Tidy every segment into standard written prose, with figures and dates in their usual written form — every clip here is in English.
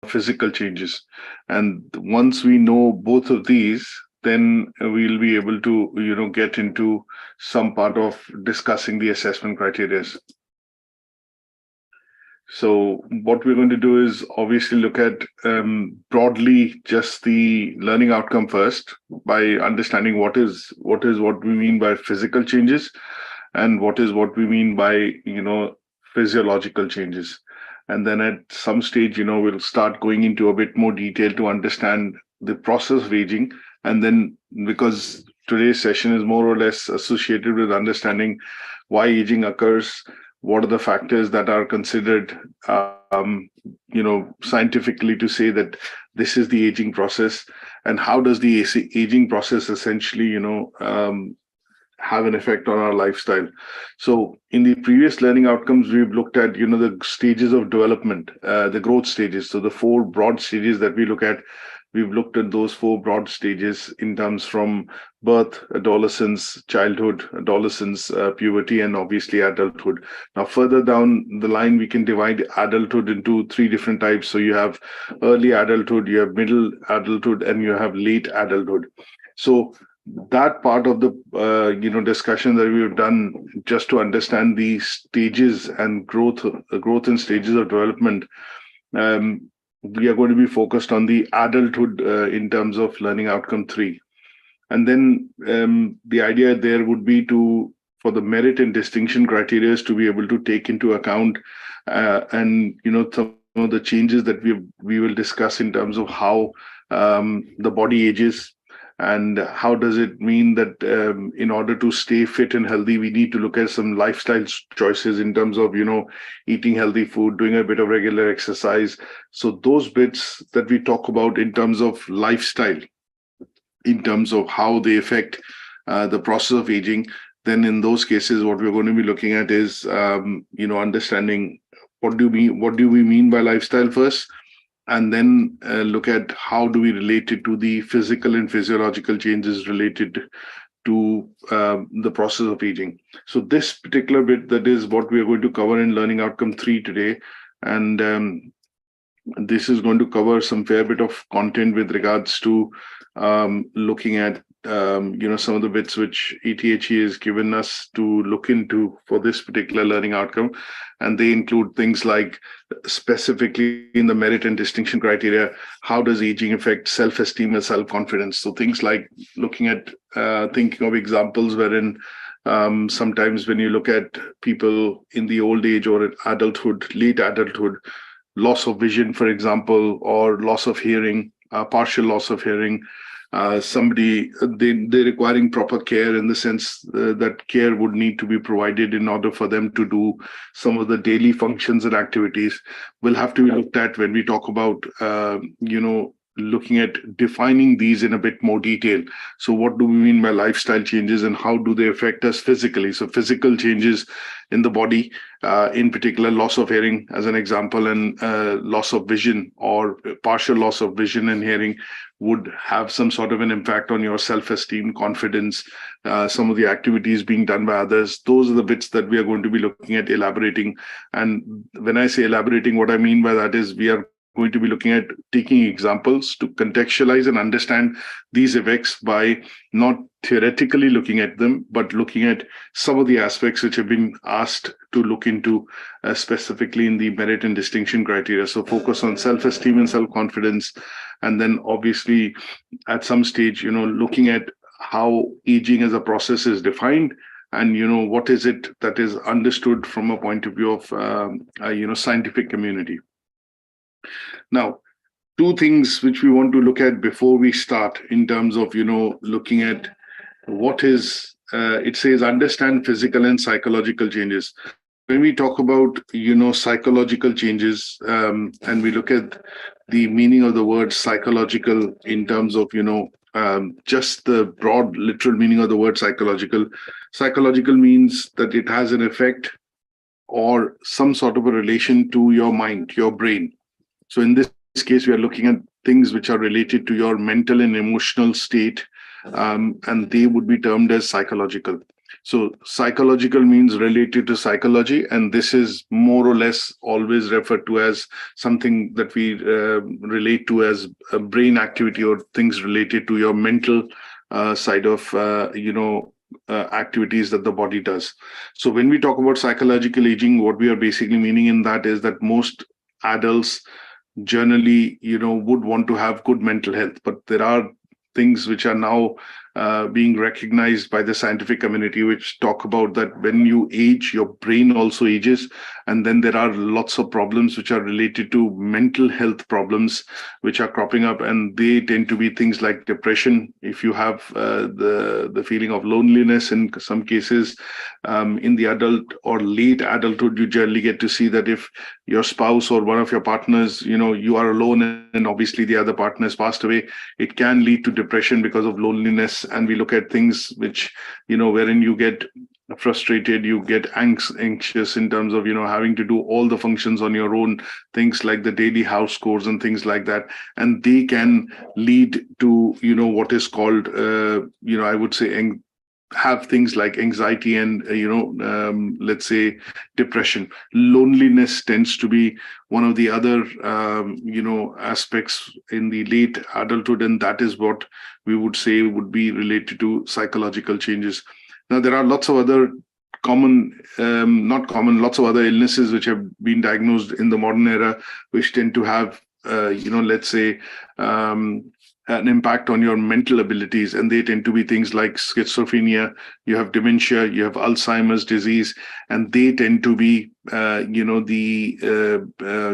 physical changes. And once we know both of these, then we'll be able to, get into some part of discussing the assessment criteria. So what we're going to do is obviously look at broadly just the learning outcome first by understanding what we mean by physical changes and what we mean by, physiological changes. And then at some stage, we'll start going into a bit more detail to understand the process of aging. And then because today's session is more or less associated with understanding why aging occurs, what are the factors that are considered, scientifically to say that this is the aging process, and how does the aging process essentially, have an effect on our lifestyle. So in the previous learning outcomes, we've looked at, the stages of development, the growth stages. So the 4 broad stages that we look at, we've looked at those 4 broad stages in terms from birth, adolescence, childhood, adolescence, puberty, and obviously adulthood. Now, further down the line, we can divide adulthood into 3 different types. So you have early adulthood, you have middle adulthood, and you have late adulthood. So that part of the discussion that we've done just to understand the stages and growth and stages of development, we are going to be focused on the adulthood in terms of learning outcome 3. And then the idea there would be for the merit and distinction criteria to be able to take into account and some of the changes that we will discuss in terms of how the body ages. And how does it mean that in order to stay fit and healthy, we need to look at some lifestyle choices in terms of, eating healthy food, doing a bit of regular exercise. So those bits that we talk about in terms of lifestyle, in terms of how they affect the process of aging, then in those cases, what we're going to be looking at is, understanding what do we mean by lifestyle first, and then look at how do we relate it to the physical and physiological changes related to the process of aging. So this particular bit, that is what we are going to cover in learning outcome 3 today. And this is going to cover some fair bit of content with regards to looking at some of the bits which ATHE has given us to look into for this particular learning outcome. And they include things like, specifically in the merit and distinction criteria, how does aging affect self-esteem and self-confidence? So things like looking at thinking of examples wherein sometimes when you look at people in the old age or in adulthood, late adulthood, loss of vision, for example, or loss of hearing, partial loss of hearing, they're requiring proper care in the sense that care would need to be provided in order for them to do some of the daily functions and activities will have to be looked at when we talk about, looking at defining these in a bit more detail. So what do we mean by lifestyle changes and how do they affect us physically? So physical changes in the body, in particular loss of hearing as an example, and loss of vision or partial loss of vision and hearing would have some sort of an impact on your self-esteem, confidence, some of the activities being done by others. Those are the bits that we are going to be looking at elaborating. And when I say elaborating, what I mean by that is we are going to be looking at taking examples to contextualize and understand these effects by not theoretically looking at them, but looking at some of the aspects which have been asked to look into specifically in the merit and distinction criteria. So focus on self-esteem and self-confidence. And then obviously at some stage, looking at how aging as a process is defined and, what is it that is understood from a point of view of, scientific community. Now, 2 things which we want to look at before we start in terms of, looking at what is, it says understand physical and psychological changes. When we talk about, psychological changes, and we look at the meaning of the word psychological in terms of, just the broad literal meaning of the word psychological. Psychological means that it has an effect or some sort of a relation to your mind, your brain. So in this case, we are looking at things which are related to your mental and emotional state, and they would be termed as psychological. So psychological means related to psychology, and this is more or less always referred to as something that we relate to as a brain activity or things related to your mental side of activities that the body does. So when we talk about psychological aging, what we are basically meaning in that is that most adults generally would want to have good mental health, but there are things which are now being recognized by the scientific community, which talk about that when you age, your brain also ages. And then there are lots of problems which are related to mental health problems, which are cropping up. And they tend to be things like depression. If you have the feeling of loneliness in some cases, in the adult or late adulthood, you generally get to see that if your spouse or one of your partners, you are alone and obviously the other partner has passed away, it can lead to depression because of loneliness. And we look at things which wherein you get frustrated, you get anxious in terms of having to do all the functions on your own, things like the daily house chores and things like that. And they can lead to what is called I would say have things like anxiety and let's say depression. Loneliness tends to be one of the other aspects in the late adulthood, and that is what we would say would be related to psychological changes. Now there are lots of other lots of other illnesses which have been diagnosed in the modern era, which tend to have let's say an impact on your mental abilities, and they tend to be things like schizophrenia, you have dementia, you have Alzheimer's disease, and they tend to be the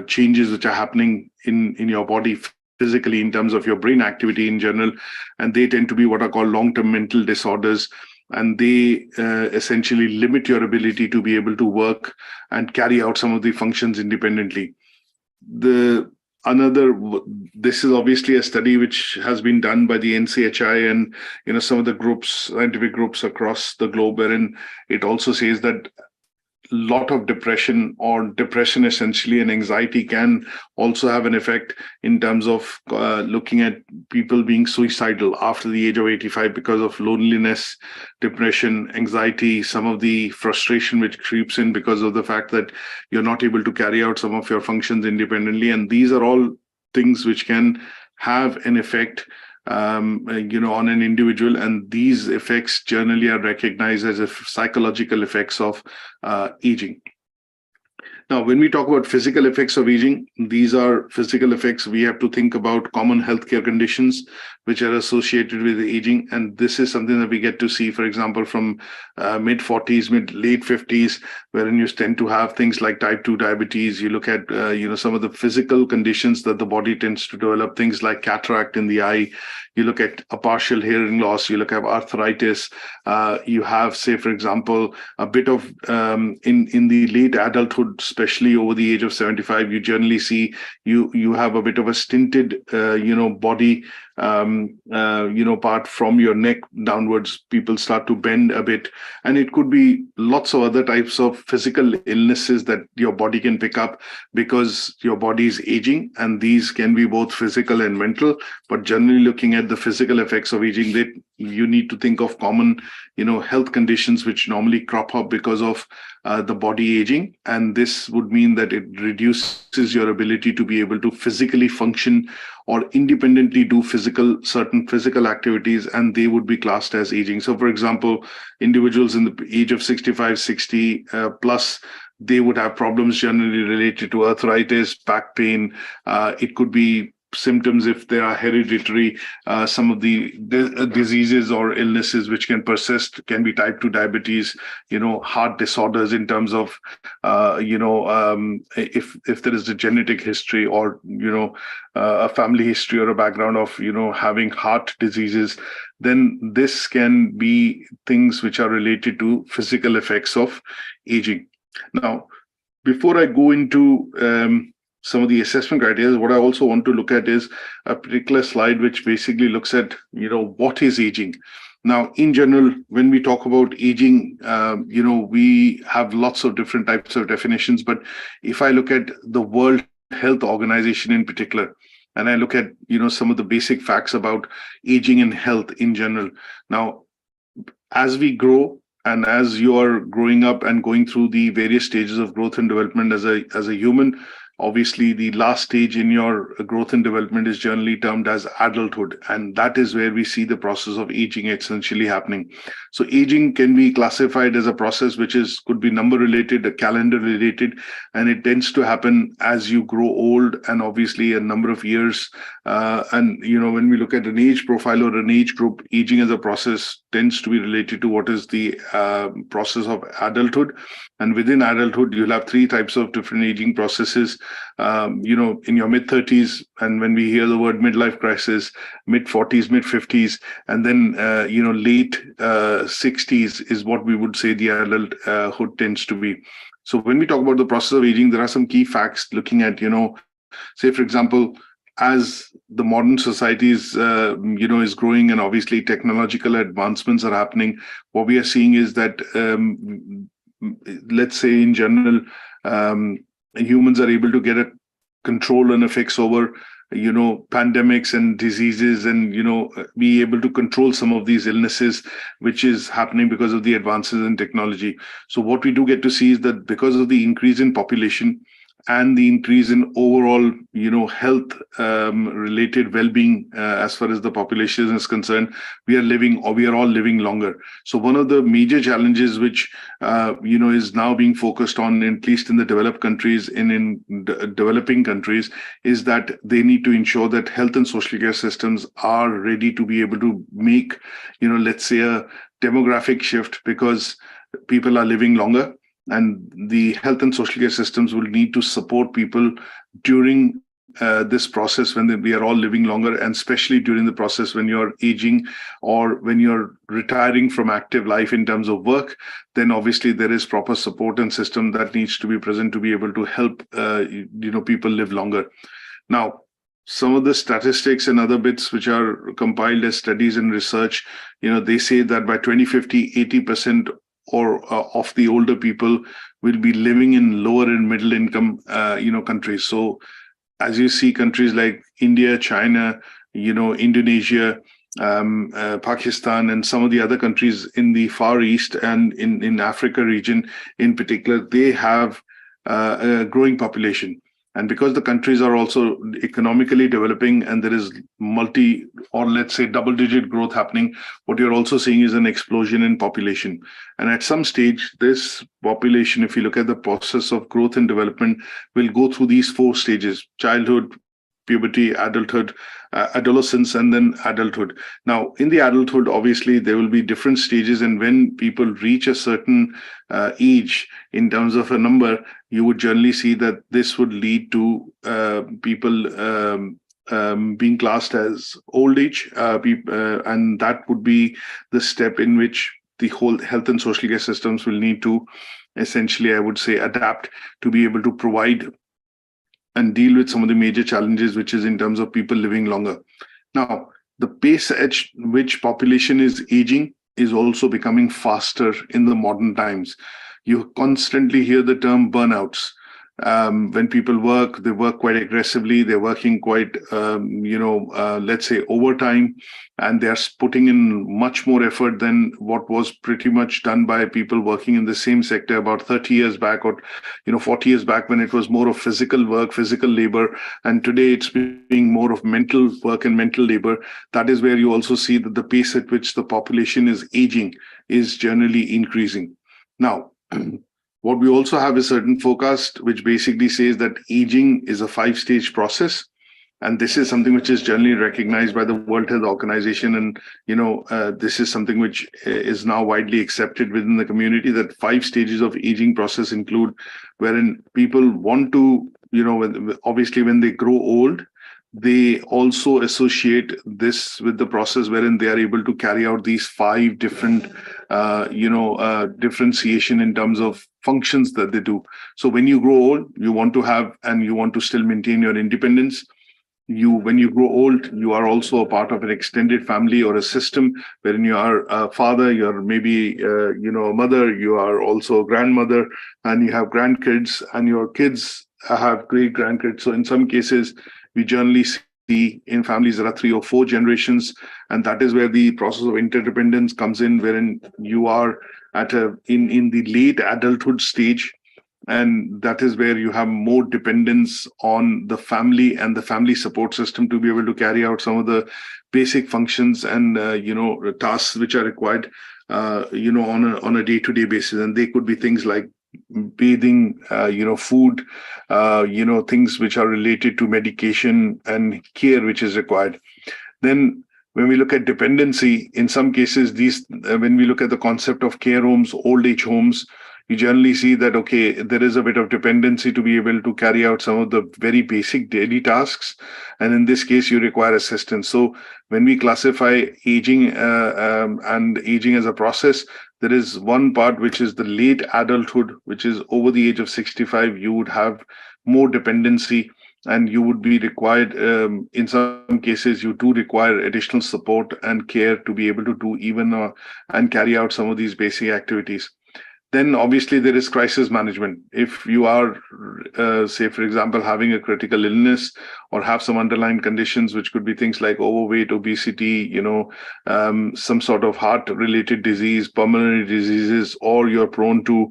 changes which are happening in your body physically in terms of your brain activity in general, and they tend to be what are called long-term mental disorders, and they essentially limit your ability to be able to work and carry out some of the functions independently. This is obviously a study which has been done by the NCHI and some of the scientific groups across the globe, wherein it also says that lot of depression essentially and anxiety can also have an effect in terms of looking at people being suicidal after the age of 85 because of loneliness, depression, anxiety, some of the frustration which creeps in because of the fact that you're not able to carry out some of your functions independently. And these are all things which can have an effect on an individual, and these effects generally are recognized as psychological effects of aging. Now, when we talk about physical effects of aging, these are physical effects. We have to think about common healthcare conditions which are associated with aging. And this is something that we get to see, for example, from mid-40s, late 50s, wherein you tend to have things like type 2 diabetes. You look at, some of the physical conditions that the body tends to develop, things like cataract in the eye. You look at a partial hearing loss, you look at arthritis, you have, say, for example, a bit of, in the late adulthood, especially over the age of 75, you generally see you have a bit of a stinted, body, part from your neck downwards. People start to bend a bit, and it could be lots of other types of physical illnesses that your body can pick up because your body is aging, and these can be both physical and mental. But generally, looking at the physical effects of aging, that you need to think of common, health conditions which normally crop up because of the body aging, and this would mean that it reduces your ability to be able to physically function or independently do certain physical activities, and they would be classed as aging. So, for example, individuals in the age of 65, 60 plus, they would have problems generally related to arthritis, back pain. It could be symptoms if they are hereditary. Some of the diseases or illnesses which can persist can be type 2 diabetes, heart disorders in terms of, if there is a genetic history or, a family history or a background of, having heart diseases, then this can be things which are related to physical effects of aging. Now, before I go into some of the assessment criteria, what I also want to look at is a particular slide which basically looks at, what is aging. Now, in general, when we talk about aging, we have lots of different types of definitions. But if I look at the World Health Organization in particular, and I look at, some of the basic facts about aging and health in general. Now, as we grow, And as you are growing up and going through the various stages of growth and development as a human, obviously the last stage in your growth and development is generally termed as adulthood, and that is where we see the process of aging essentially happening. So aging can be classified as a process which is could be number related, calendar related, and it tends to happen as you grow old, and obviously a number of years. And when we look at an age profile or an age group, aging as a process tends to be related to what is the process of adulthood. And within adulthood, you'll have three types of different aging processes. In your mid 30s, and when we hear the word midlife crisis, mid 40s, mid 50s, and then late 60s is what we would say the adulthood tends to be. So when we talk about the process of aging, there are some key facts looking at, say, for example, as the modern society is growing, and obviously technological advancements are happening, what we are seeing is that, let's say in general, humans are able to get a control and a fix over pandemics and diseases, and be able to control some of these illnesses, which is happening because of the advances in technology. So what we do get to see is that because of the increase in population and the increase in overall health related well-being, as far as the population is concerned, we are all living longer. So one of the major challenges which is now being focused on, at least in the developed countries, in developing countries, is that they need to ensure that health and social care systems are ready to be able to make let's say a demographic shift, because people are living longer, and the health and social care systems will need to support people during this process when we are all living longer, and especially during the process when you're aging or when you're retiring from active life in terms of work. Then obviously there is proper support and system that needs to be present to be able to help people live longer. Now, some of the statistics and other bits which are compiled as studies and research, they say that by 2050, 80% of the older people will be living in lower and middle income countries. So as you see, countries like India, China, Indonesia, Pakistan, and some of the other countries in the Far East and in Africa region in particular, they have a growing population. And because the countries are also economically developing and there is let's say double-digit growth happening, what you're also seeing is an explosion in population. And at some stage, this population, if you look at the process of growth and development, will go through these four stages: childhood, puberty, adulthood, adolescence, and then adulthood. Now, in the adulthood, obviously, there will be different stages. And when people reach a certain age in terms of a number, you would generally see that this would lead to people being classed as old age. And that would be the step in which the whole health and social care systems will need to essentially, I would say, adapt to be able to provide and deal with some of the major challenges, which is in terms of people living longer. Now, the pace at which population is aging is also becoming faster in the modern times. You constantly hear the term burnouts. When people work, they work quite aggressively. They're working quite, let's say, overtime, and they're putting in much more effort than what was pretty much done by people working in the same sector about 30 years back or 40 years back, when it was more of physical work, physical labor. And today it's being more of mental work and mental labor. That is where you also see that the pace at which the population is aging is generally increasing. Now, what we also have is certain forecast, which basically says that aging is a 5-stage process. And this is something which is generally recognized by the World Health Organization. And, this is something which is now widely accepted within the community, that 5 stages of aging process include wherein people want to, obviously when they grow old, they also associate this with the process wherein they are able to carry out these 5 different, differentiation in terms of functions that they do. So when you grow old, you want to have, and you want to still maintain your independence. When you grow old, you are also a part of an extended family or a system wherein you are a father, you're maybe, a mother, you are also a grandmother, and you have grandkids, and your kids have great grandkids. So in some cases, we generally see see in families there are 3 or 4 generations, and that is where the process of interdependence comes in, wherein you are in the late adulthood stage, and that is where you have more dependence on the family and the family support system to be able to carry out some of the basic functions and tasks which are required on a day-to-day basis. And they could be things like bathing, food, things which are related to medication and care which is required. Then when we look at dependency, in some cases, when we look at the concept of care homes, old age homes, you generally see that, okay, there is a bit of dependency to be able to carry out some of the very basic daily tasks. And in this case, you require assistance. So when we classify aging and aging as a process, there is one part which is the late adulthood, which is over the age of 65. You would have more dependency, and you would be required, in some cases, you do require additional support and care to be able to do even and carry out some of these basic activities. Then obviously there is crisis management. If you are, say, for example, having a critical illness or have some underlying conditions, which could be things like overweight, obesity, some sort of heart-related disease, pulmonary diseases, or you're prone to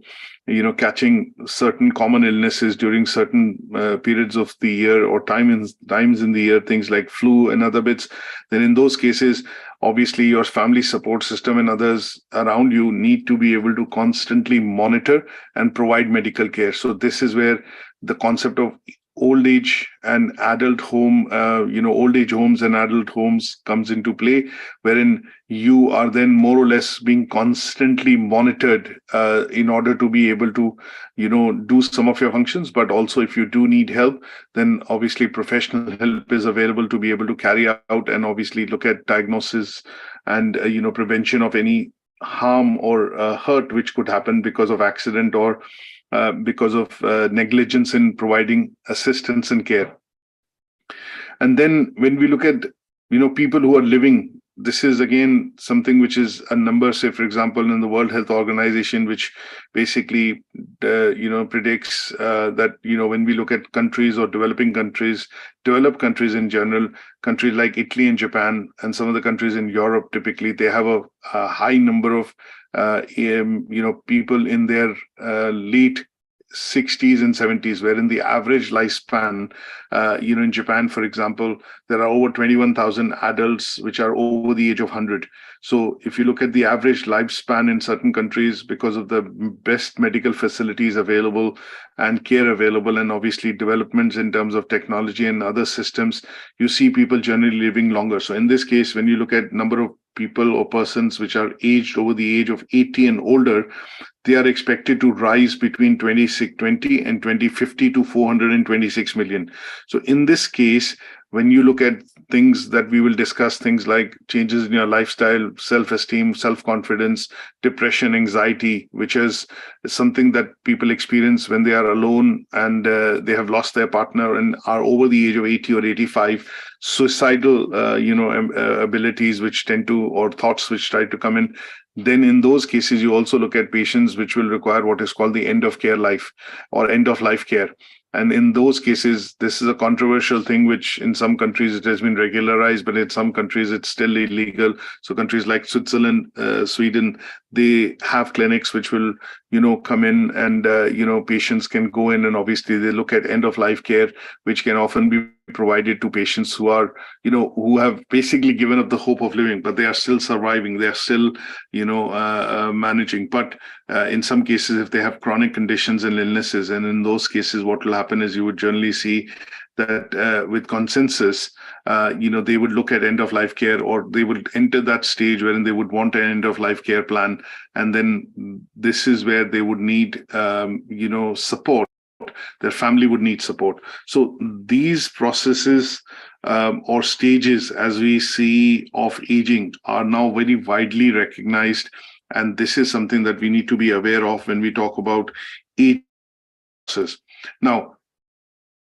catching certain common illnesses during certain periods of the year or times in the year, things like flu and other bits, then in those cases, obviously your family support system and others around you need to be able to constantly monitor and provide medical care. So this is where the concept of old age and adult home, old age homes and adult homes comes into play, wherein you are then more or less being constantly monitored in order to be able to, do some of your functions. But also if you do need help, then obviously professional help is available to be able to carry out and obviously look at diagnosis and, prevention of any harm or hurt which could happen because of accident or because of negligence in providing assistance and care. And then when we look at, people who are living, this is again something which is a number, say, for example, in the World Health Organization, which basically, predicts that, when we look at countries or developed countries in general, countries like Italy and Japan and some of the countries in Europe, typically they have a high number of people in their late 60s and 70s, wherein the average lifespan, in Japan, for example, there are over 21,000 adults which are over the age of 100. So if you look at the average lifespan in certain countries, because of the best medical facilities available and care available, and obviously developments in terms of technology and other systems, you see people generally living longer. So in this case, when you look at number of people or persons which are aged over the age of 80 and older, they are expected to rise between 2020 and 2050 to 426 million. So in this case, when you look at things that we will discuss, things like changes in your lifestyle, self-esteem, self-confidence, depression, anxiety, which is something that people experience when they are alone and they have lost their partner and are over the age of 80 or 85, suicidal, abilities which tend to, or thoughts which try to come in. Then in those cases, you also look at patients which will require what is called the end of care life or end of life care. And in those cases, this is a controversial thing, which in some countries it has been regularized, but in some countries it's still illegal. So countries like Switzerland, Sweden, they have clinics which will, come in and, patients can go in and obviously they look at end of life care, which can often be provided to patients who are, who have basically given up the hope of living, but they are still surviving. They are still, managing. But in some cases, if they have chronic conditions and illnesses, and in those cases, what will happen is you would generally see that with consensus, they would look at end of life care, or they would enter that stage wherein they would want an end of life care plan. And then this is where they would need, support. Their family would need support. So these processes or stages, as we see, of aging are now very widely recognized. And this is something that we need to be aware of when we talk about aging process. Now,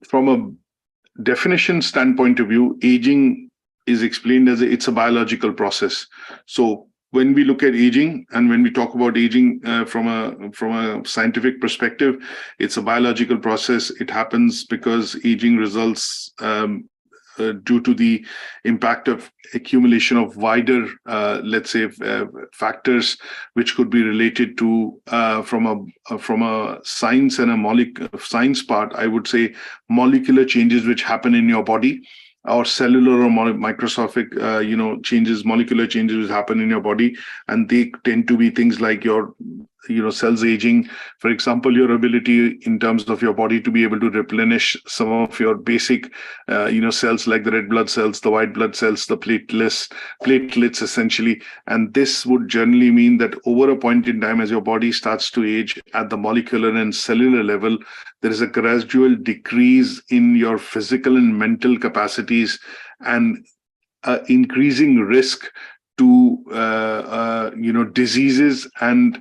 from a definition standpoint of view, aging is explained as it's a biological process. So when we look at aging and when we talk about aging from a scientific perspective, it's a biological process. It happens because aging results due to the impact of accumulation of wider, let's say, factors which could be related to from a science and a science part. I would say molecular changes which happen in your body, or cellular or microscopic, changes, molecular changes which happen in your body, and they tend to be things like your cells aging, for example, your ability in terms of your body to be able to replenish some of your basic cells like the red blood cells, the white blood cells, the platelets essentially. And this would generally mean that over a point in time, as your body starts to age at the molecular and cellular level, there is a gradual decrease in your physical and mental capacities, and increasing risk to diseases, and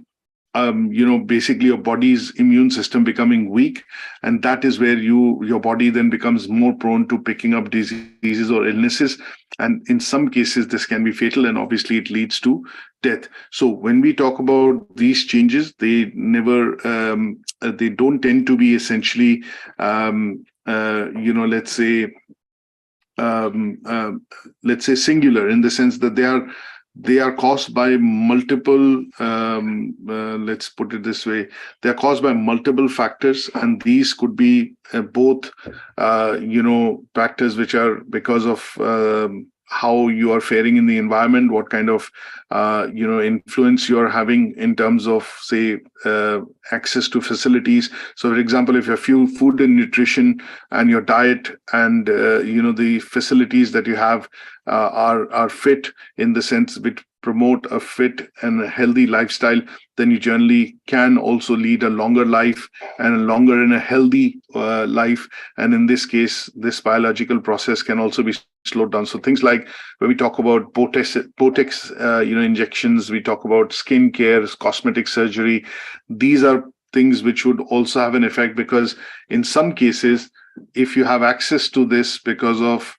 basically your body's immune system becoming weak, and that is where your body then becomes more prone to picking up diseases or illnesses, and in some cases this can be fatal, and obviously it leads to death. So when we talk about these changes, they don't tend to be essentially let's say singular, in the sense that they are caused by multiple, let's put it this way, they're caused by multiple factors, and these could be both, factors which are because of how you are faring in the environment, what kind of, influence you are having in terms of, say, access to facilities. So, for example, if your food and nutrition and your diet and, the facilities that you have are fit, in the sense which promote a fit and a healthy lifestyle, then you generally can also lead a longer life and a longer and a healthy life. And in this case, this biological process can also be slowed down. So things like when we talk about Botox, injections, we talk about skin care, cosmetic surgery. These are things which would also have an effect, because in some cases, if you have access to this because of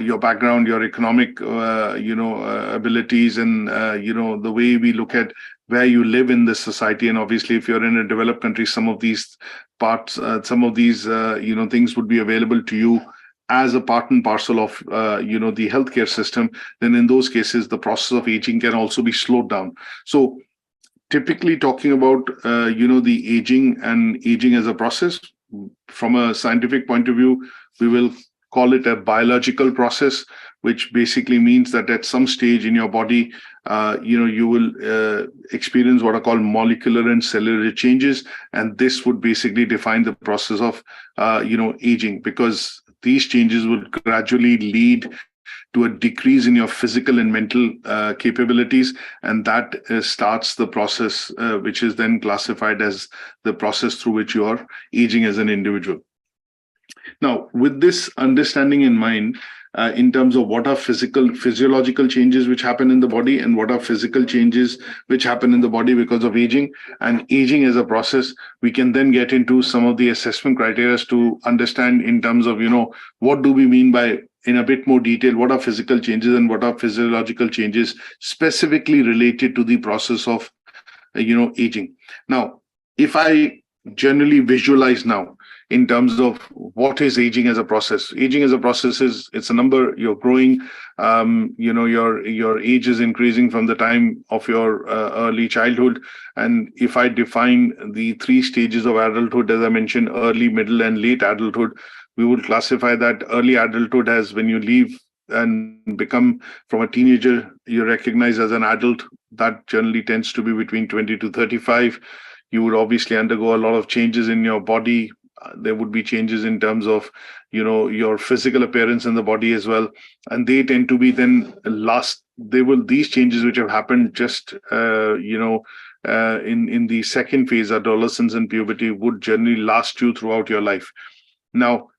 your background, your economic, abilities, and the way we look at where you live in this society, and obviously, if you're in a developed country, some of these parts, things would be available to you as a part and parcel of the healthcare system. Then in those cases, the process of aging can also be slowed down. So typically talking about the aging as a process, from a scientific point of view, we will call it a biological process, which basically means that at some stage in your body, you will experience what are called molecular and cellular changes, and this would basically define the process of aging, because these changes would gradually lead to a decrease in your physical and mental capabilities, and that starts the process, which is then classified as the process through which you are aging as an individual. Now, with this understanding in mind, in terms of what are physiological changes which happen in the body, and what are physical changes which happen in the body because of aging, and aging as a process, we can then get into some of the assessment criteria to understand in terms of, what do we mean by, in a bit more detail, what are physical changes and what are physiological changes specifically related to the process of, aging. Now, if I generally visualize now in terms of what is aging as a process. Aging as a process it's a number. You're growing, your age is increasing from the time of your early childhood. And if I define the 3 stages of adulthood, as I mentioned, early, middle, and late adulthood, we would classify that early adulthood as when you leave and become from a teenager, you recognize as an adult. That generally tends to be between 20 to 35. You would obviously undergo a lot of changes in your body. There would be changes in terms of, your physical appearance in the body as well. And they tend to be then these changes which have happened just, in the second phase, adolescence and puberty, would generally last you throughout your life. Now,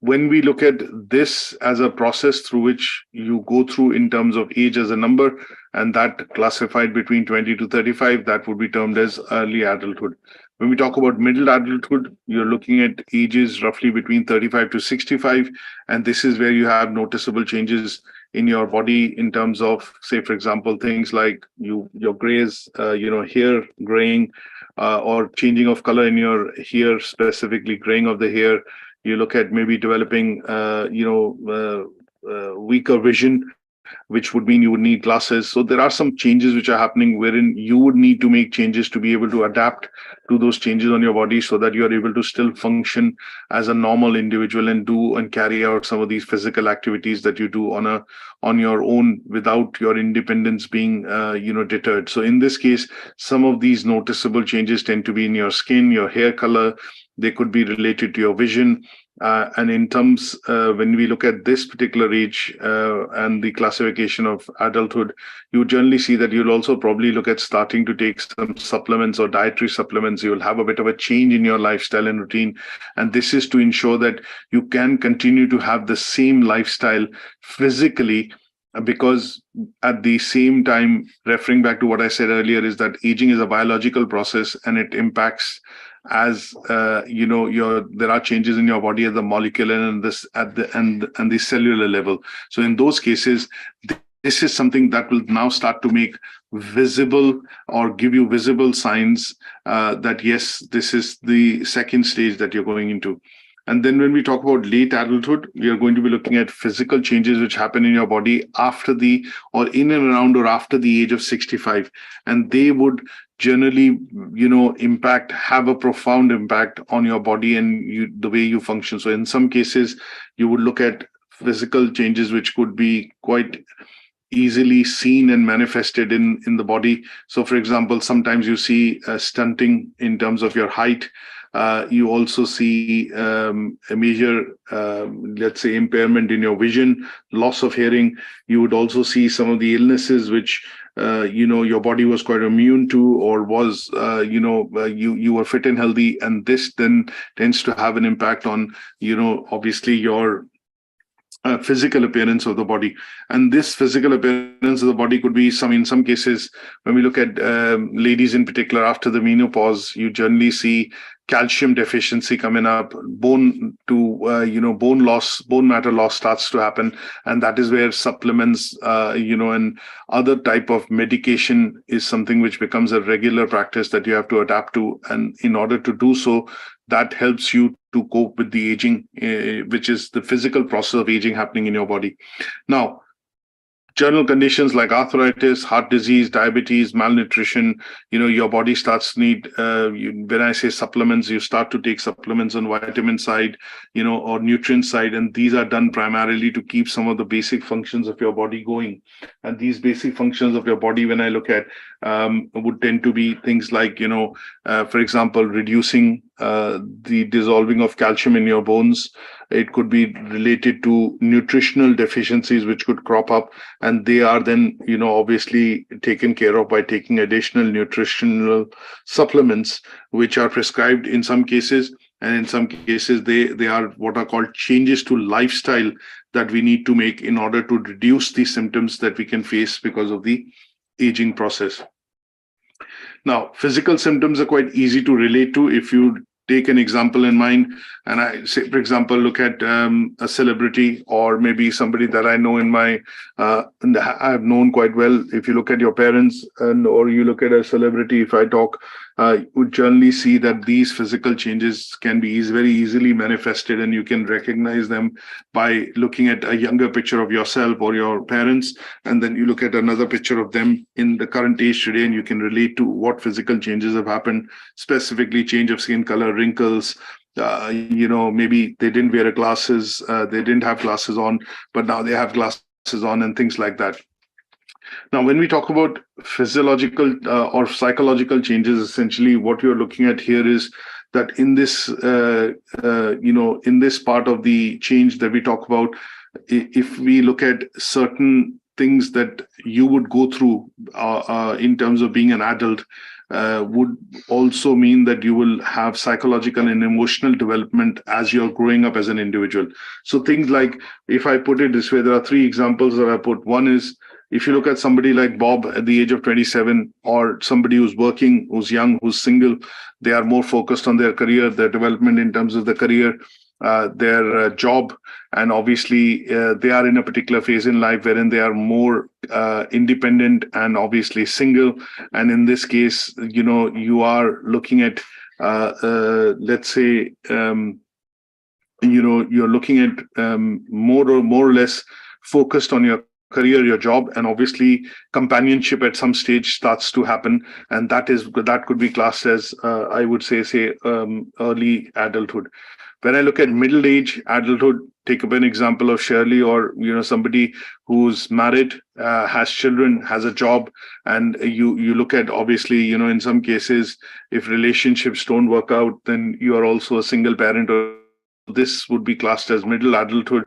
when we look at this as a process through which you go through in terms of age as a number, and that classified between 20 to 35, that would be termed as early adulthood. When we talk about middle adulthood, you're looking at ages roughly between 35 to 65. And this is where you have noticeable changes in your body in terms of, say, for example, things like your grays, hair graying, or changing of color in your hair, specifically graying of the hair. You look at maybe developing, weaker vision, which would mean you would need glasses. So there are some changes which are happening wherein you would need to make changes to be able to adapt to those changes on your body so that you are able to still function as a normal individual and do and carry out some of these physical activities that you do on your own without your independence being deterred. So in this case, some of these noticeable changes tend to be in your skin, your hair color. They could be related to your vision. And in terms, when we look at this particular age and the classification of adulthood, you generally see that you'll also probably look at starting to take some supplements or dietary supplements. You'll have a bit of a change in your lifestyle and routine. And this is to ensure that you can continue to have the same lifestyle physically, because at the same time, referring back to what I said earlier, is that aging is a biological process and it impacts as there are changes in your body at the molecular and the cellular level. So in those cases, this is something that will now start to make visible or give you visible signs that yes, this is the second stage that you're going into. And then when we talk about late adulthood, we are going to be looking at physical changes which happen in your body after or in and around or after the age of 65. And they would generally, have a profound impact on your body and the way you function. So in some cases, you would look at physical changes which could be quite easily seen and manifested in the body. So for example, sometimes you see stunting in terms of your height. You also see a major, let's say, impairment in your vision, loss of hearing. You would also see some of the illnesses which, your body was quite immune to, or was, you were fit and healthy. And this then tends to have an impact on, obviously your physical appearance of the body. And this physical appearance of the body could be in some cases, when we look at ladies in particular, after the menopause, you generally see calcium deficiency coming up, bone matter loss starts to happen. And that is where supplements, and other type of medication is something which becomes a regular practice that you have to adapt to. And in order to do so, that helps you to cope with the aging, which is the physical process of aging happening in your body. Now, general conditions like arthritis, heart disease, diabetes, malnutrition, your body starts to need, when I say supplements, you start to take supplements on vitamin side, or nutrient side. And these are done primarily to keep some of the basic functions of your body going. And these basic functions of your body, when I look at, would tend to be things like, for example, reducing the dissolving of calcium in your bones. It could be related to nutritional deficiencies which could crop up, and they are then, obviously taken care of by taking additional nutritional supplements, which are prescribed in some cases. And in some cases, they are what are called changes to lifestyle that we need to make in order to reduce the symptoms that we can face because of the aging process. Now, physical symptoms are quite easy to relate to. If you take an example in mind, and I say, for example, look at a celebrity or maybe somebody that I know I've known quite well. If you look at your parents or you look at a celebrity, if I talk, you would generally see that these physical changes can be very easily manifested, and you can recognize them by looking at a younger picture of yourself or your parents, and then you look at another picture of them in the current age today, and you can relate to what physical changes have happened, specifically change of skin color, wrinkles. Maybe they didn't wear glasses, they didn't have glasses on, but now they have glasses on, and things like that. Now, when we talk about physiological or psychological changes, essentially what you're looking at here is that in this, in this part of the change that we talk about, if we look at certain things that you would go through in terms of being an adult, would also mean that you will have psychological and emotional development as you're growing up as an individual. So things like, if I put it this way, there are three examples that I put. One is, if you look at somebody like Bob at the age of 27, or somebody who's working, who's young, who's single, they are more focused on their career, their development in terms of the career, their job, and obviously they are in a particular phase in life wherein they are more independent and obviously single. And in this case, you are looking at, let's say, you're looking at more or less focused on your career, your job, and obviously companionship at some stage starts to happen, and that could be classed as I would say early adulthood. When I look at middle age adulthood, take up an example of Shirley, or somebody who's married, has children, has a job, and you look at, obviously, in some cases, if relationships don't work out, then you are also a single parent, or this would be classed as middle adulthood.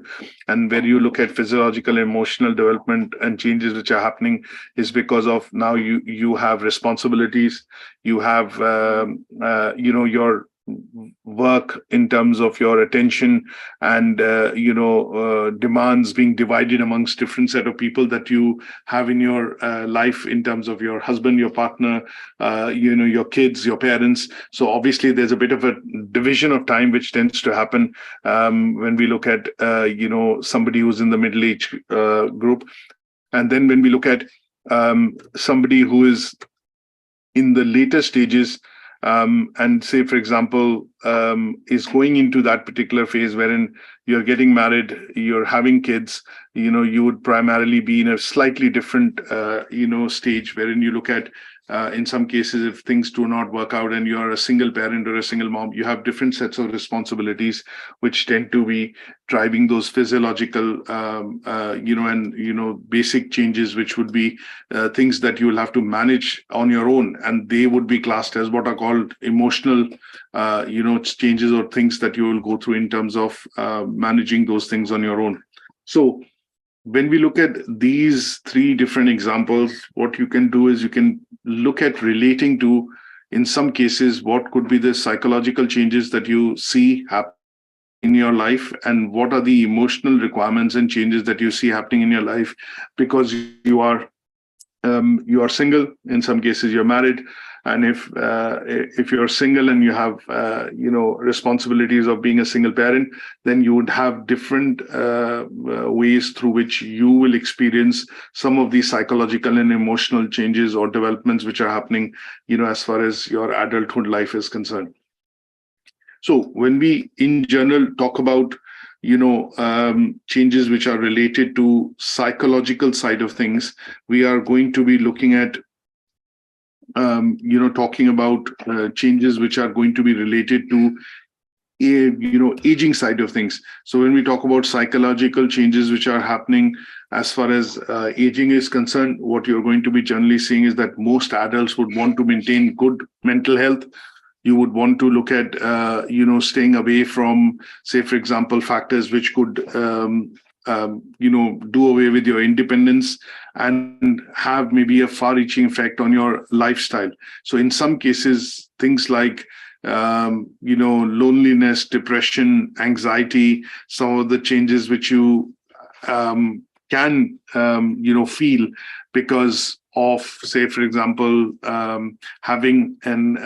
And where you look at physiological, emotional development and changes which are happening is because of now you have responsibilities, you have your work in terms of your attention, and demands being divided amongst different set of people that you have in your life, in terms of your husband, your partner, your kids, your parents. So obviously there's a bit of a division of time which tends to happen when we look at somebody who's in the middle age group. And then when we look at somebody who is in the later stages, and say, for example, is going into that particular phase wherein you're getting married, you're having kids, you would primarily be in a slightly different, stage, wherein you look at, in some cases, if things do not work out and you're a single parent or a single mom, you have different sets of responsibilities, which tend to be driving those physiological, basic changes, which would be things that you will have to manage on your own. And they would be classed as what are called emotional, changes, or things that you will go through in terms of managing those things on your own. So when we look at these three different examples, what you can do is you can look at relating to, in some cases, what could be the psychological changes that you see happen in your life, and what are the emotional requirements and changes that you see happening in your life, because you are single. In some cases you're married, and if you're single and you have responsibilities of being a single parent, then you would have different ways through which you will experience some of these psychological and emotional changes or developments which are happening as far as your adulthood life is concerned. So when we in general talk about changes which are related to psychological side of things, we are going to be looking at talking about changes which are going to be related to aging side of things. So when we talk about psychological changes which are happening as far as aging is concerned, what you're going to be generally seeing is that most adults would want to maintain good mental health. You would want to look at staying away from, say, for example, factors which could do away with your independence and have maybe a far-reaching effect on your lifestyle. So in some cases, things like loneliness, depression, anxiety, some of the changes which you can feel because of, say, for example, having an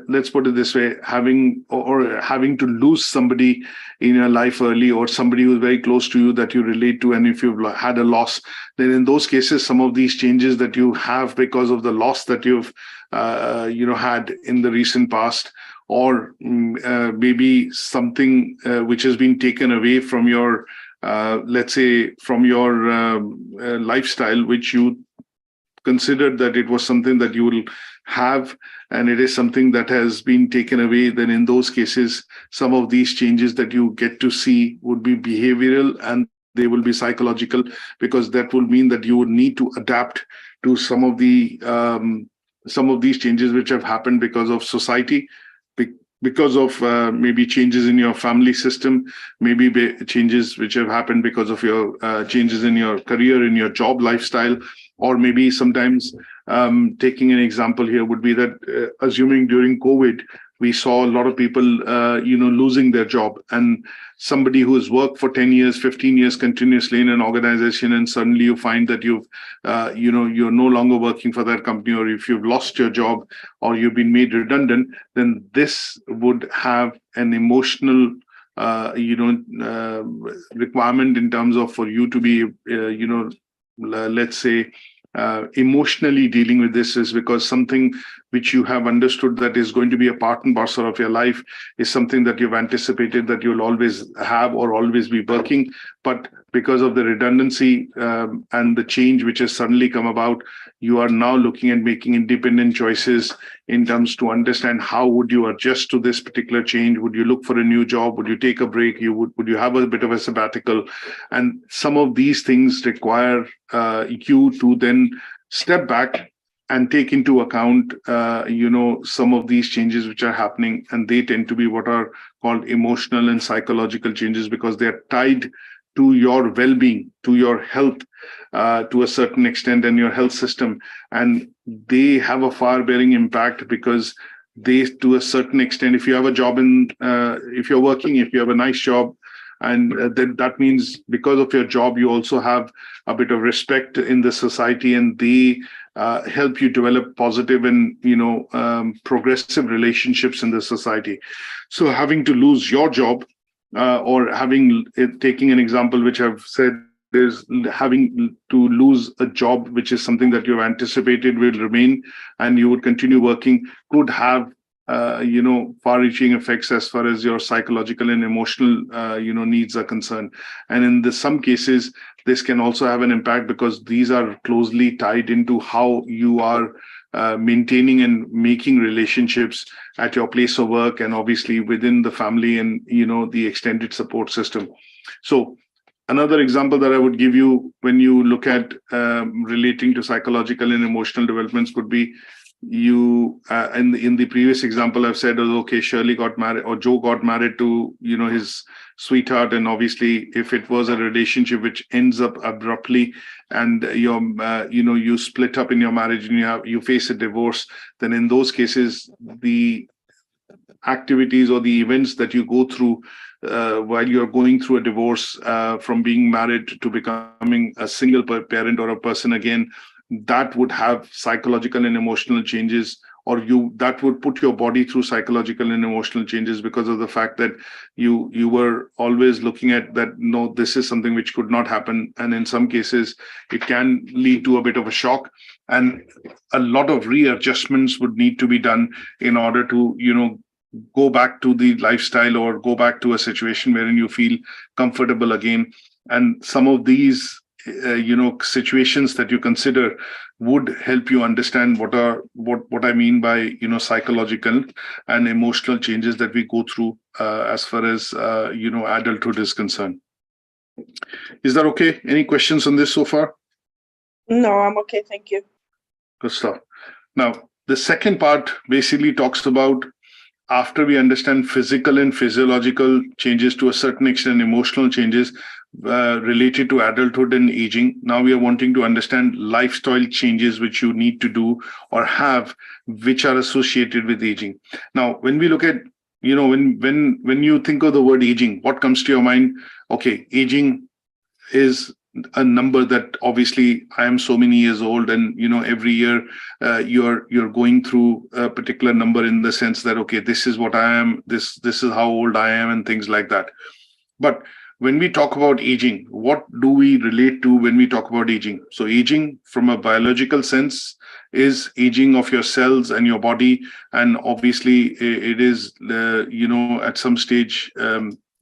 let's put it this way, having to lose somebody in your life early, or somebody who's very close to you that you relate to, and if you've had a loss, then in those cases, some of these changes that you have because of the loss that you've had in the recent past, or maybe something which has been taken away from your let's say from your lifestyle, which you considered that it was something that you will have, and it is something that has been taken away, then in those cases, some of these changes that you get to see would be behavioral and they will be psychological, because that will mean that you would need to adapt to some of these changes which have happened because of society, because of maybe changes in your family system, maybe changes which have happened because of your changes in your career, in your job lifestyle, or maybe sometimes taking an example here would be that assuming during COVID, we saw a lot of people, losing their job, and somebody who has worked for 10 years, 15 years continuously in an organization, and suddenly you find that you're no longer working for that company, or if you've lost your job or you've been made redundant, then this would have an emotional, requirement in terms of for you to be, let's say, emotionally dealing with this, is because something which you have understood that is going to be a part and parcel of your life, is something that you've anticipated that you'll always have or always be working. But because of the redundancy and the change which has suddenly come about, you are now looking at making independent choices in terms to understand how would you adjust to this particular change. Would you look for a new job? Would you take a break? Would you have a bit of a sabbatical? And some of these things require you to then step back and take into account, some of these changes which are happening, and they tend to be what are called emotional and psychological changes, because they're tied to your well-being, to your health, to a certain extent, and your health system. And they have a far-bearing impact, because they, to a certain extent, if you have a job if you're working, if you have a nice job, and then that means because of your job, you also have a bit of respect in the society, and they help you develop positive and progressive relationships in the society. So having to lose your job, or taking an example which I've said, is having to lose a job which is something that you've anticipated will remain and you would continue working, could have far-reaching effects as far as your psychological and emotional needs are concerned. And in some cases, this can also have an impact, because these are closely tied into how you are maintaining and making relationships at your place of work, and obviously within the family and the extended support system. So another example that I would give you when you look at relating to psychological and emotional developments could be, in the previous example I've said, okay, Shirley got married, or Joe got married to his sweetheart, and obviously if it was a relationship which ends up abruptly, and you split up in your marriage and you face a divorce, then in those cases the activities or the events that you go through while you're going through a divorce, from being married to becoming a single parent or a person again, that would have psychological and emotional changes, or that would put your body through psychological and emotional changes, because of the fact that you were always looking at that, no, this is something which could not happen. And in some cases, it can lead to a bit of a shock, and a lot of readjustments would need to be done in order to, go back to the lifestyle or go back to a situation wherein you feel comfortable again. And some of these situations that you consider would help you understand what I mean by psychological and emotional changes that we go through as far as adulthood is concerned. Is that okay? Any questions on this so far? No, I'm okay, thank you. Good stuff. Now, the second part basically talks about, after we understand physical and physiological changes, to a certain extent emotional changes related to adulthood and aging. Now we are wanting to understand lifestyle changes which you need to do or have, which are associated with aging. Now, when we look at, when you think of the word aging, what comes to your mind? Okay, aging is a number that obviously I am so many years old, and every year you're going through a particular number, in the sense that, okay, this is what I am, this is how old I am, and things like that. But when we talk about aging, what do we relate to when we talk about aging? So aging from a biological sense is aging of your cells and your body, and obviously it is at some stage,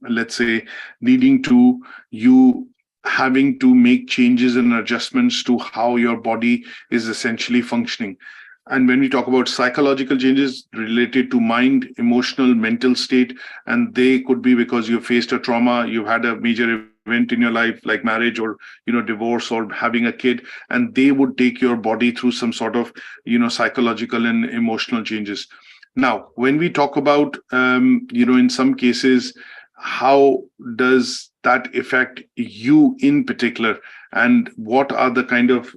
let's say, leading to you having to make changes and adjustments to how your body is essentially functioning. And when we talk about psychological changes related to mind, emotional, mental state, and they could be because you faced a trauma, you had a major event in your life like marriage or divorce or having a kid, and they would take your body through some sort of psychological and emotional changes. Now, when we talk about in some cases, how does that affect you in particular, and what are the kind of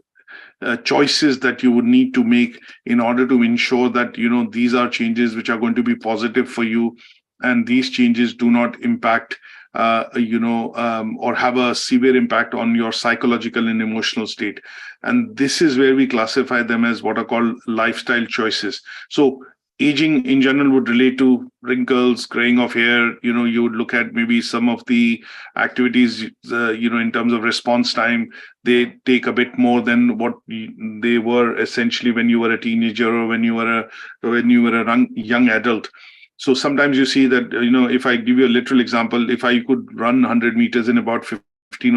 choices that you would need to make in order to ensure that these are changes which are going to be positive for you, and these changes do not impact or have a severe impact on your psychological and emotional state. And this is where we classify them as what are called lifestyle choices. So aging in general would relate to wrinkles, graying of hair. You would look at maybe some of the activities, in terms of response time, they take a bit more than what they were essentially when you were a teenager or when you were a young adult. So sometimes you see that, if I give you a literal example, if I could run 100 meters in about 15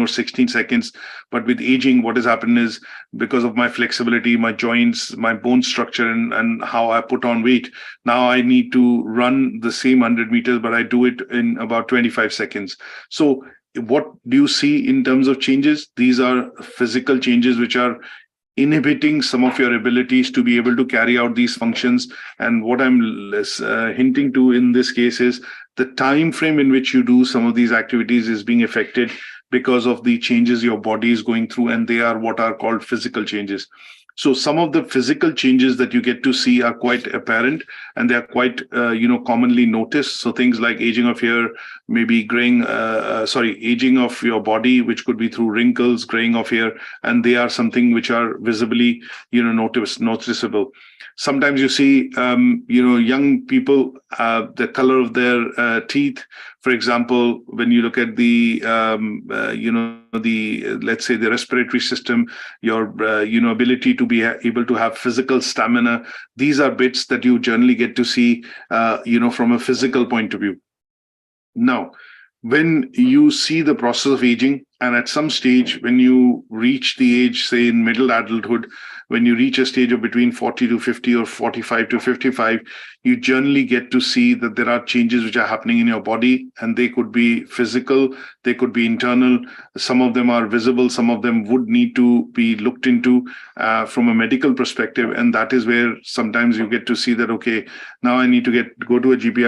or 16 seconds, but with aging, what has happened is, because of my flexibility, my joints, my bone structure, and how I put on weight, now I need to run the same 100 meters, but I do it in about 25 seconds. So what do you see in terms of changes? These are physical changes which are inhibiting some of your abilities to be able to carry out these functions. And what I'm hinting to in this case is the time frame in which you do some of these activities is being affected because of the changes your body is going through, and they are what are called physical changes. So some of the physical changes that you get to see are quite apparent, and they are quite commonly noticed. So things like aging of hair, maybe aging of your body, which could be through wrinkles, graying of hair, and they are something which are visibly noticeable. Sometimes you see young people, the color of their teeth, for example, when you look at the let's say the respiratory system, your ability to be able to have physical stamina. These are bits that you generally get to see from a physical point of view. Now, when you see the process of aging, and at some stage when you reach the age, say in middle adulthood, when you reach a stage of between 40 to 50 or 45 to 55, you generally get to see that there are changes which are happening in your body, and they could be physical, they could be internal. Some of them are visible, some of them would need to be looked into from a medical perspective. And that is where sometimes you get to see that, okay, now I need to go to a GP.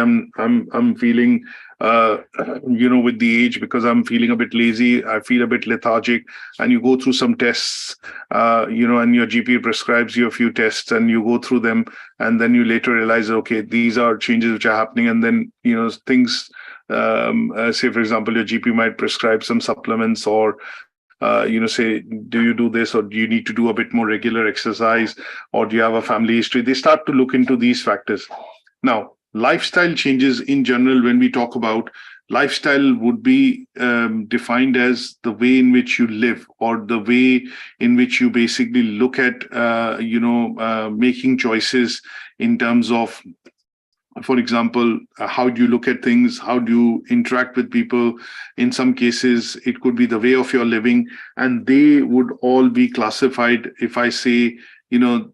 I'm feeling with the age, because I'm feeling a bit lazy, I feel a bit lethargic, and you go through some tests, and your GP prescribes you a few tests, and you go through them, and then you later realize, okay, these are changes which are happening. And then, things, say, for example, your GP might prescribe some supplements, or say, do you do this, or do you need to do a bit more regular exercise, or do you have a family history? They start to look into these factors. Now, lifestyle changes in general, when we talk about lifestyle, would be defined as the way in which you live, or the way in which you basically look at, making choices in terms of, for example, how do you look at things? How do you interact with people? In some cases, it could be the way of your living, and they would all be classified. If I say,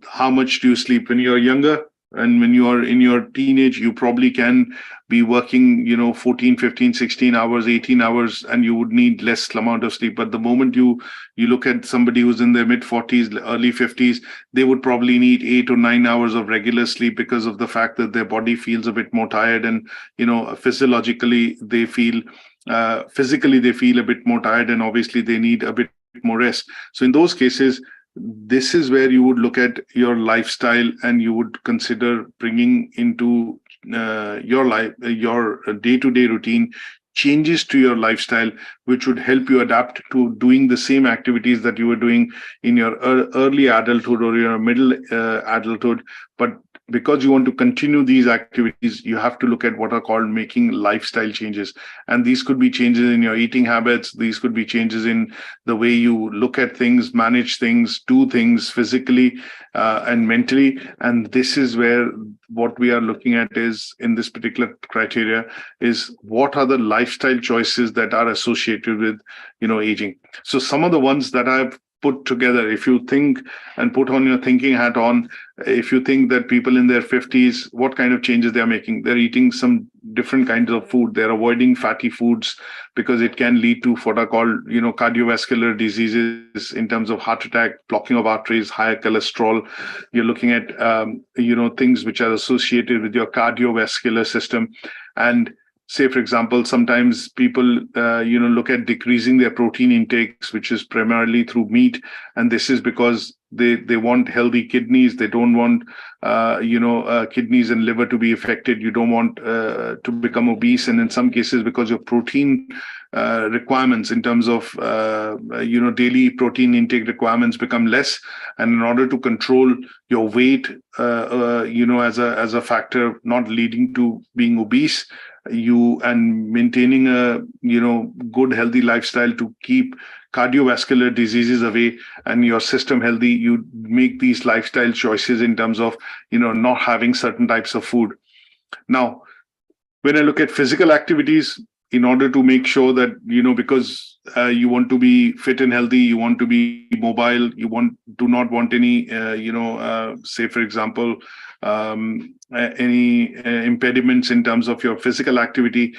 how much do you sleep when you're younger? And when you are in your teenage, you probably can be working, 14, 15, 16 hours, 18 hours, and you would need less amount of sleep. But the moment you look at somebody who's in their mid 40s, early 50s, they would probably need 8 or 9 hours of regular sleep, because of the fact that their body feels a bit more tired, and, physiologically they feel, physically they feel a bit more tired, and obviously they need a bit more rest. So in those cases, this is where you would look at your lifestyle, and you would consider bringing into your life, your day-to-day routine, changes to your lifestyle, which would help you adapt to doing the same activities that you were doing in your early adulthood or your middle adulthood. But because you want to continue these activities, you have to look at what are called making lifestyle changes. And these could be changes in your eating habits. These could be changes in the way you look at things, manage things, do things physically and mentally. And this is where what we are looking at is, in this particular criteria, is what are the lifestyle choices that are associated with, aging. So some of the ones that I've put together, if you think and put on your thinking hat on, if you think that people in their 50s, what kind of changes they are making? They're eating some different kinds of food. They're avoiding fatty foods, because it can lead to what are called, cardiovascular diseases in terms of heart attack, blocking of arteries, higher cholesterol. You're looking at, things which are associated with your cardiovascular system. And say, for example, sometimes people, look at decreasing their protein intakes, which is primarily through meat. And this is because they want healthy kidneys. They don't want, kidneys and liver to be affected. You don't want to become obese. And in some cases, because your protein requirements in terms of, daily protein intake requirements become less. And in order to control your weight, as a factor not leading to being obese, and maintaining a good healthy lifestyle to keep cardiovascular diseases away and your system healthy, you make these lifestyle choices in terms of not having certain types of food. Now, when I look at physical activities, in order to make sure that because you want to be fit and healthy, you want to be mobile, do not want any say, for example, any impediments in terms of your physical activity.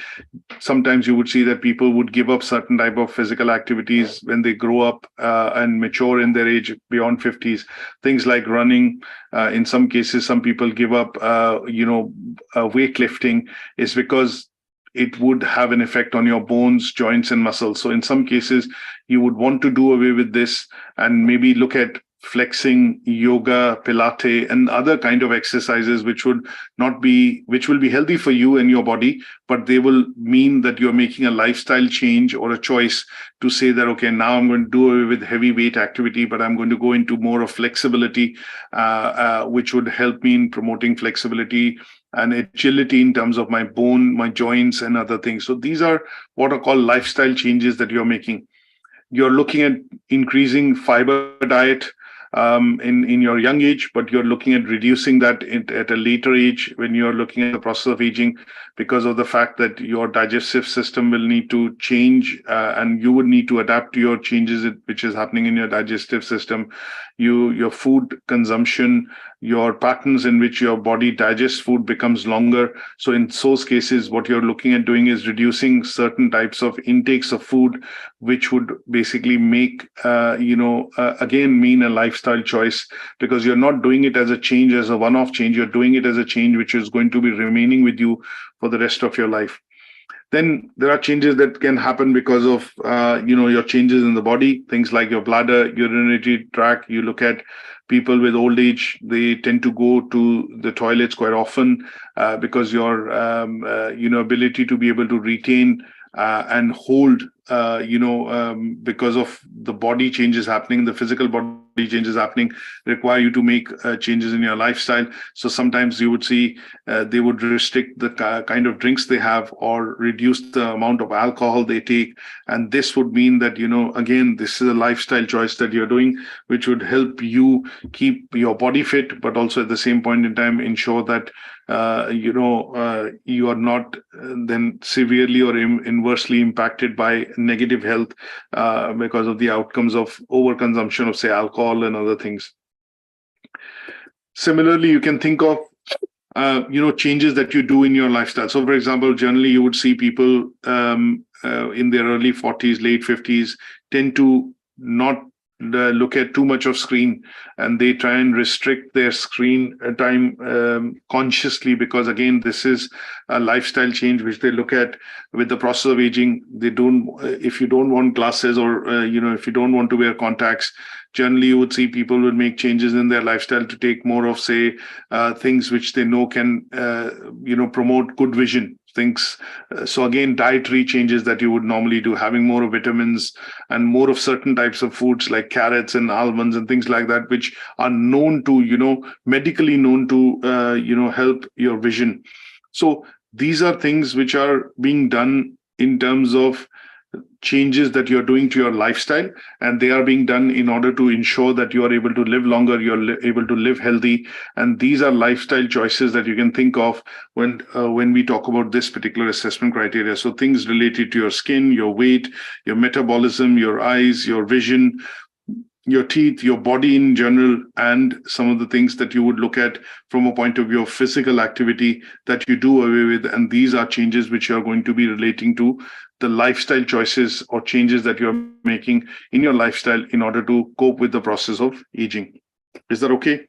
Sometimes you would see that people would give up certain type of physical activities when they grow up and mature in their age beyond 50s. Things like running. In some cases, some people give up, weightlifting, is because it would have an effect on your bones, joints, and muscles. So in some cases, you would want to do away with this and maybe look at flexing, yoga, Pilates, and other kind of exercises, which will be healthy for you and your body, but they will mean that you're making a lifestyle change or a choice to say that, okay, now I'm going to do away with heavy weight activity, but I'm going to go into more of flexibility, which would help me in promoting flexibility and agility in terms of my bone, my joints, and other things. So these are what are called lifestyle changes that you're making. You're looking at increasing fiber diet in your young age, but you're looking at reducing that at a later age when you're looking at the process of aging, because of the fact that your digestive system will need to change and you would need to adapt to your changes which is happening in your digestive system. Your food consumption, your patterns in which your body digests food becomes longer. So in those cases, what you're looking at doing is reducing certain types of intakes of food, which would basically make, again, mean a lifestyle choice, because you're not doing it as a change, as a one-off change. You're doing it as a change which is going to be remaining with you for the rest of your life. Then there are changes that can happen because of, your changes in the body, things like your bladder, urinary tract. You look at people with old age, they tend to go to the toilets quite often because your, ability to be able to retain and hold, because of the body changes happening, the physical body changes happening, require you to make changes in your lifestyle. So sometimes you would see they would restrict the kind of drinks they have or reduce the amount of alcohol they take. And this would mean that, again, this is a lifestyle choice that you're doing, which would help you keep your body fit, but also at the same point in time ensure that you are not then severely or inversely impacted by negative health because of the outcomes of overconsumption of, say, alcohol and other things. Similarly, you can think of changes that you do in your lifestyle. So, for example, generally you would see people in their early 40s, late 50s tend to not look at too much of screen, and they try and restrict their screen time consciously, because again, this is a lifestyle change which they look at with the process of aging. They don't, if you don't want glasses or if you don't want to wear contacts, generally you would see people will make changes in their lifestyle to take more of, say, things which they know can promote good vision things. So again, dietary changes that you would normally do, having more of vitamins and more of certain types of foods like carrots and almonds and things like that, which are known to, medically known to, help your vision. So these are things which are being done in terms of changes that you're doing to your lifestyle, and they are being done in order to ensure that you are able to live longer, you're able to live healthy. And these are lifestyle choices that you can think of when we talk about this particular assessment criteria. So things related to your skin, your weight, your metabolism, your eyes, your vision, your teeth, your body in general, and some of the things that you would look at from a point of view of physical activity that you do away with. And these are changes which are going to be relating to the lifestyle choices or changes that you're making in your lifestyle in order to cope with the process of aging. Is that okay?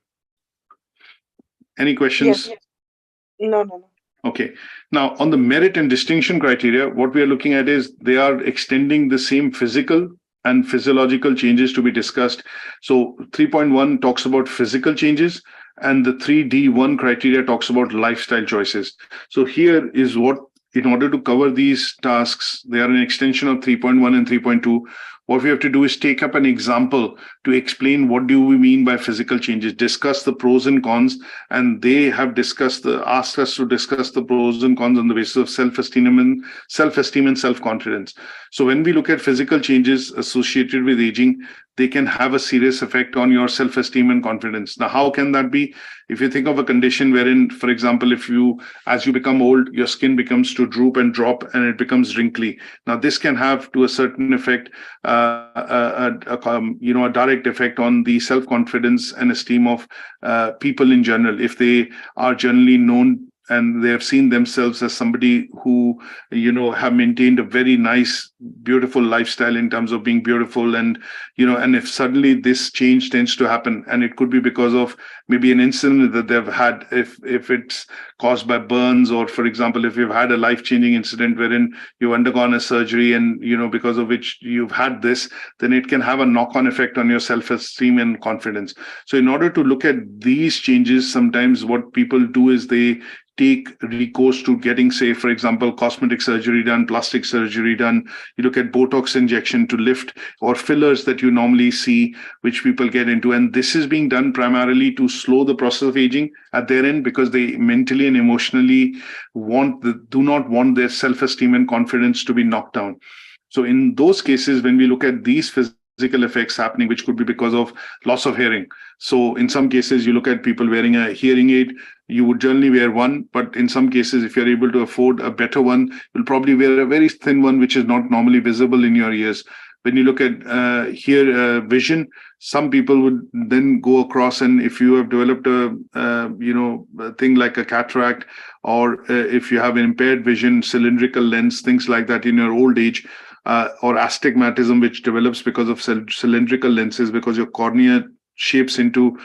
Any questions? Yes. No. Okay. Now, on the merit and distinction criteria, what we are looking at is they are extending the same physical and physiological changes to be discussed. So 3.1 talks about physical changes, and the 3D1 criteria talks about lifestyle choices. So here is what, in order to cover these tasks, they are an extension of 3.1 and 3.2. What we have to do is take up an example to explain what do we mean by physical changes, discuss the pros and cons, and they have asked us to discuss the pros and cons on the basis of self-esteem and self-confidence. So when we look at physical changes associated with aging, they can have a serious effect on your self-esteem and confidence. Now, how can that be? If you think of a condition wherein, for example, as you become old, your skin becomes to droop and drop and it becomes wrinkly. Now, this can have to a certain effect, a direct effect on the self-confidence and esteem of people in general. If they are generally known and they have seen themselves as somebody who, have maintained a very nice, beautiful lifestyle in terms of being beautiful, and if suddenly this change tends to happen, and it could be because of maybe an incident that they've had, if it's caused by burns, or for example, if you've had a life-changing incident wherein you've undergone a surgery and because of which you've had this, then it can have a knock-on effect on your self-esteem and confidence. So in order to look at these changes, sometimes what people do is they take recourse to getting, say, for example, cosmetic surgery done, plastic surgery done. You look at Botox injection to lift, or fillers that you normally see, which people get into. And this is being done primarily to slow the process of aging at their end, because they mentally and emotionally do not want their self-esteem and confidence to be knocked down. So in those cases, when we look at these physical effects happening, which could be because of loss of hearing. So in some cases, you look at people wearing a hearing aid, you would generally wear one, but in some cases, if you're able to afford a better one, you'll probably wear a very thin one, which is not normally visible in your ears. When you look at vision, some people would then go across, and if you have developed a thing like a cataract, or if you have impaired vision, cylindrical lens, things like that in your old age, or astigmatism, which develops because of cylindrical lenses, because your cornea shapes into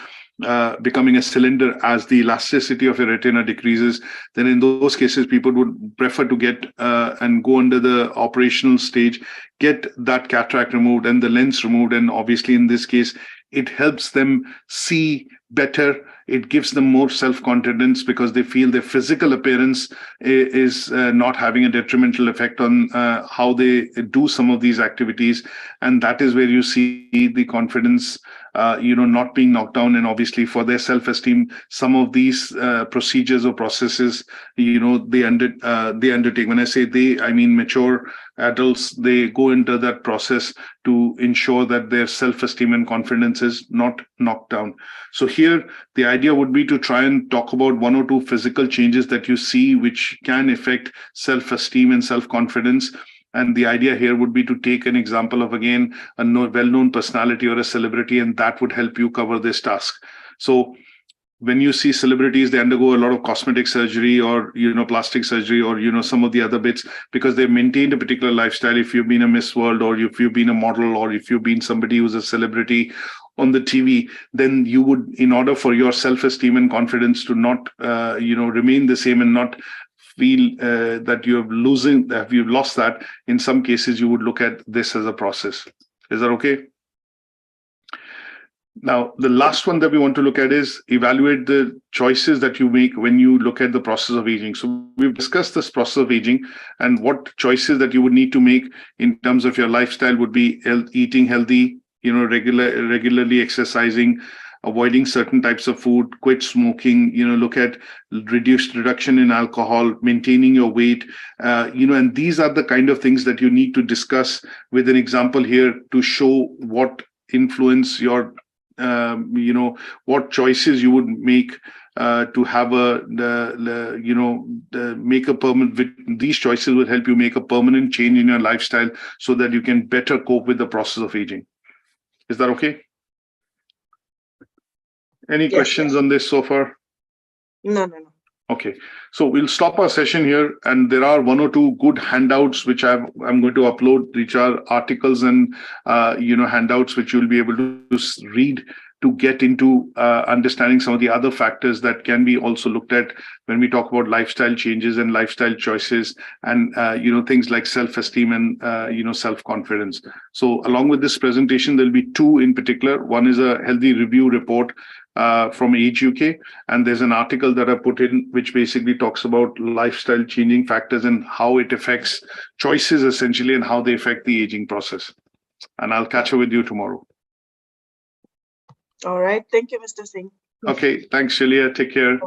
becoming a cylinder as the elasticity of your retina decreases, then in those cases, people would prefer to get and go under the operational stage, get that cataract removed and the lens removed. And obviously, in this case, it helps them see better. It gives them more self-confidence because they feel their physical appearance is not having a detrimental effect on how they do some of these activities. And that is where you see the confidence not being knocked down. And obviously for their self-esteem, some of these procedures or processes, they undertake. When I say they, I mean mature adults. They go into that process to ensure that their self-esteem and confidence is not knocked down. So here, the idea would be to try and talk about one or two physical changes that you see which can affect self-esteem and self-confidence. And the idea here would be to take an example of, again, a well-known personality or a celebrity, and that would help you cover this task. So when you see celebrities, they undergo a lot of cosmetic surgery or, plastic surgery or, some of the other bits, because they've maintained a particular lifestyle. If you've been a Miss World, or if you've been a model, or if you've been somebody who's a celebrity on the TV, then you would, in order for your self-esteem and confidence to not, remain the same and not feel that you've lost that, in some cases, you would look at this as a process. Is that okay? Now, the last one that we want to look at is evaluate the choices that you make when you look at the process of aging. So we've discussed this process of aging, and what choices that you would need to make in terms of your lifestyle would be eating healthy, regularly exercising, avoiding certain types of food, quit smoking, look at reduction in alcohol, maintaining your weight, and these are the kind of things that you need to discuss with an example here to show what influence your what choices you would make to have make a permanent. These choices will help you make a permanent change in your lifestyle so that you can better cope with the process of aging. Is that okay? Any questions on this so far? No. Okay, so we'll stop our session here, and there are one or two good handouts which I'm going to upload, which are articles and handouts which you'll be able to read to get into understanding some of the other factors that can be also looked at when we talk about lifestyle changes and lifestyle choices, and things like self-esteem and self-confidence. So along with this presentation, there'll be two in particular. One is a healthy review report from Age UK, and there's an article that I put in which basically talks about lifestyle changing factors and how it affects choices essentially, and how they affect the aging process. And I'll catch up with you tomorrow. All right. Thank you, Mr. Singh. Okay. Thanks, Shelia. Take care.